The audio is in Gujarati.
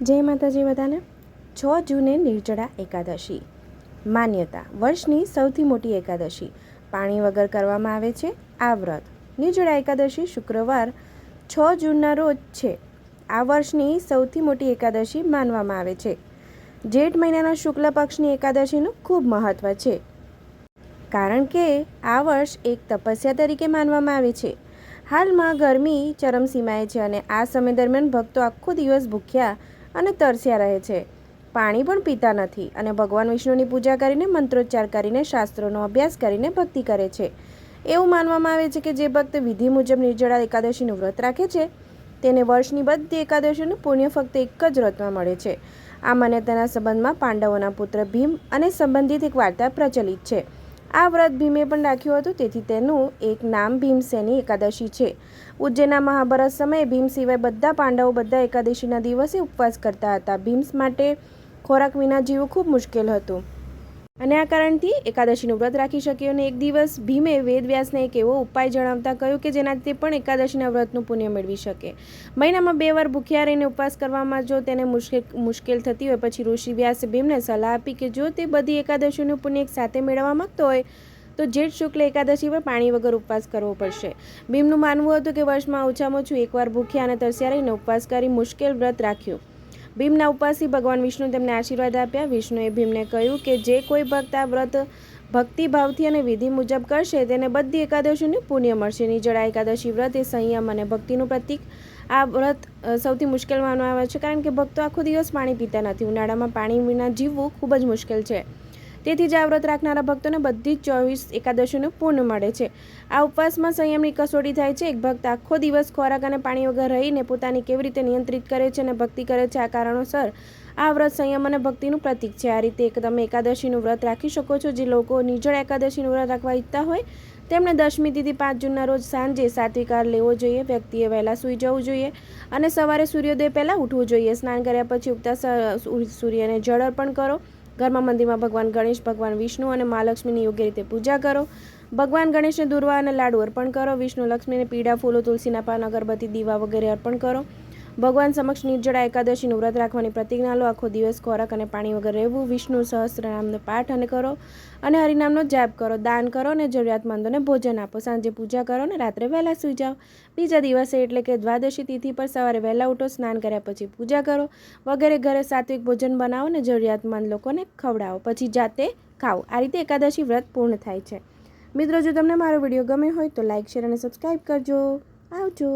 જય માતાજી બધાને। 6 જૂને નિર્જળા એકાદશી। માન્યતા વર્ષની સૌથી મોટી એકાદશી પાણી વગર કરવામાં આવે છે। આ વ્રત નિર્જળા એકાદશી શુક્રવાર 6 જૂનના રોજ છે। આ વર્ષની સૌથી મોટી એકાદશી માનવામાં આવે છે। જેઠ મહિનાના શુક્લ પક્ષની એકાદશીનું ખૂબ મહત્વ છે, કારણ કે આ વર્ષ એક તપસ્યા તરીકે માનવામાં આવે છે। હાલમાં ગરમી ચરમસીમાએ છે અને આ સમય દરમિયાન ભક્તો આખો દિવસ ભૂખ્યા અને તરસ્યા રહે છે, પાણી પણ પીતા નથી અને ભગવાન વિષ્ણુની પૂજા કરીને મંત્રોચ્ચાર કરીને શાસ્ત્રોનો અભ્યાસ કરીને ભક્તિ કરે છે। એવું માનવામાં આવે છે કે જે ભક્ત વિધિ મુજબ નિર્જળા એકાદશીનું વ્રત રાખે છે તેને વર્ષની બધી એકાદશીનું પુણ્ય ફક્ત એક જ વ્રતમાં મળે છે। આ માન્યતાના સંબંધમાં પાંડવોના પુત્ર ભીમ અને સંબંધિત એક વાર્તા પ્રચલિત છે। આ વ્રત ભીમે પણ રાખ્યું હતું, તેથી તેનું એક નામ ભીમસેની એકાદશી છે। ઉજ્જૈનના મહાભારત સમયે ભીમ સિવાય બધા પાંડવો બધા એકાદશીના દિવસે ઉપવાસ કરતા હતા। ભીમ માટે ખોરાક વિના જીવવું ખૂબ મુશ્કેલ હતું અને આ કારણથી એકાદશીનું વ્રત રાખી શક્યો અને એક દિવસ ભીમે વેદવ્યાસને એક એવો ઉપાય જણાવતા કહ્યું કે જેનાથી તે પણ એકાદશીના વ્રતનું પુણ્ય મેળવી શકે। મહિનામાં 2 વાર ભૂખ્યા રહીને ઉપવાસ કરવામાં જો તેને મુશ્કેલ થતી હોય, પછી ઋષિ વ્યાસે ભીમને સલાહ આપી કે જો તે બધી એકાદશીનું પુણ્ય એક સાથે મેળવવા માંગતો હોય તો જેઠ શુક્લ એકાદશી પર પાણી વગર ઉપવાસ કરવો પડશે। ભીમનું માનવું હતું કે વર્ષમાં ઓછામાં ઓછું 1 વાર ભૂખ્યા અને તરસ્યા રહીને ઉપવાસ કરી મુશ્કેલ વ્રત રાખ્યું। ભીમના ઉપવાસથી ભગવાન વિષ્ણુ તેમને આશીર્વાદ આપ્યા। વિષ્ણુએ ભીમને કહ્યું કે જે કોઈ ભક્ત આ વ્રત ભક્તિભાવથી અને વિધિ મુજબ કરશે તેને બધી એકાદશીનું પુણ્ય મળશે। નિર્જળા એકાદશી વ્રત એ સંયમ અને ભક્તિનું પ્રતીક। આ વ્રત સૌથી મુશ્કેલ માનવામાં આવે છે, કારણ કે ભક્તો આખો દિવસ પાણી પીતા નથી। ઉનાળામાં પાણી વિના જીવવું ખૂબ જ મુશ્કેલ છે, તેથી જ આ વ્રત રાખનારા ભક્તોને બધી જ 24 એકાદશીનું પુણ્ય મળે છે। આ ઉપવાસમાં સંયમની કસોટી થાય છે। એક ભક્ત આખો દિવસ ખોરાક અને પાણી વગર રહીને પોતાની કેવી રીતે નિયંત્રિત કરે છે અને ભક્તિ કરે છે, આ કારણોસર આ વ્રત સંયમ અને ભક્તિનું પ્રતીક છે। આ રીતે તમે એકાદશીનું વ્રત રાખી શકો છો। જે લોકો નિર્જળા એકાદશીનું વ્રત રાખવા ઈચ્છતા હોય તેમણે દશમી તિથિ 5 જૂનના રોજ સાંજે સાત્વિક આહાર લેવો જોઈએ। વ્યક્તિએ વહેલા સૂઈ જવું જોઈએ અને સવારે સૂર્યોદય પહેલાં ઉઠવું જોઈએ। સ્નાન કર્યા પછી ઉગતા સૂર્યને જળ અર્પણ કરો। ઘરમાં મંદિરમાં ભગવાન ગણેશ, ભગવાન વિષ્ણુ અને મા લક્ષ્મીની યોગ્ય રીતે પૂજા કરો। ભગવાન ગણેશને દૂર્વા અને લાડુ અર્પણ કરો। વિષ્ણુ લક્ષ્મીને પીળા ફૂલો, તુલસીના પાન, અગરબત્તી, દીવા વગેરે અર્પણ કરો। ભગવાન સમક્ષ નિર્જળા એકાદશીનું વ્રત રાખવાની પ્રતિજ્ઞા લો। આખો દિવસ ખોરાક અને પાણી વગર રહેવું। વિષ્ણુ સહસ્ત્રનામનો પાઠ કરો અને હરિનામનો જાપ કરો। દાન કરો અને જરૂરિયાતમંદોને ભોજન આપો। સાંજે પૂજા કરો અને રાત્રે વહેલા સૂઈ જાઓ। બીજા દિવસે એટલે કે દ્વાદશી તિથિ પર સવારે વહેલા ઉઠો, સ્નાન કર્યા પછી પૂજા કરો વગેરે ઘરે સાત્વિક ભોજન બનાવો અને જરૂરિયાતમંદ લોકોને ખવડાવો, પછી જાતે ખાઓ। આ રીતે એકાદશી વ્રત પૂર્ણ થાય છે। મિત્રો, જો તમને મારો વિડીયો ગમ્યો હોય તો લાઇક, શેર અને સબસ્ક્રાઈબ કરજો। આવજો।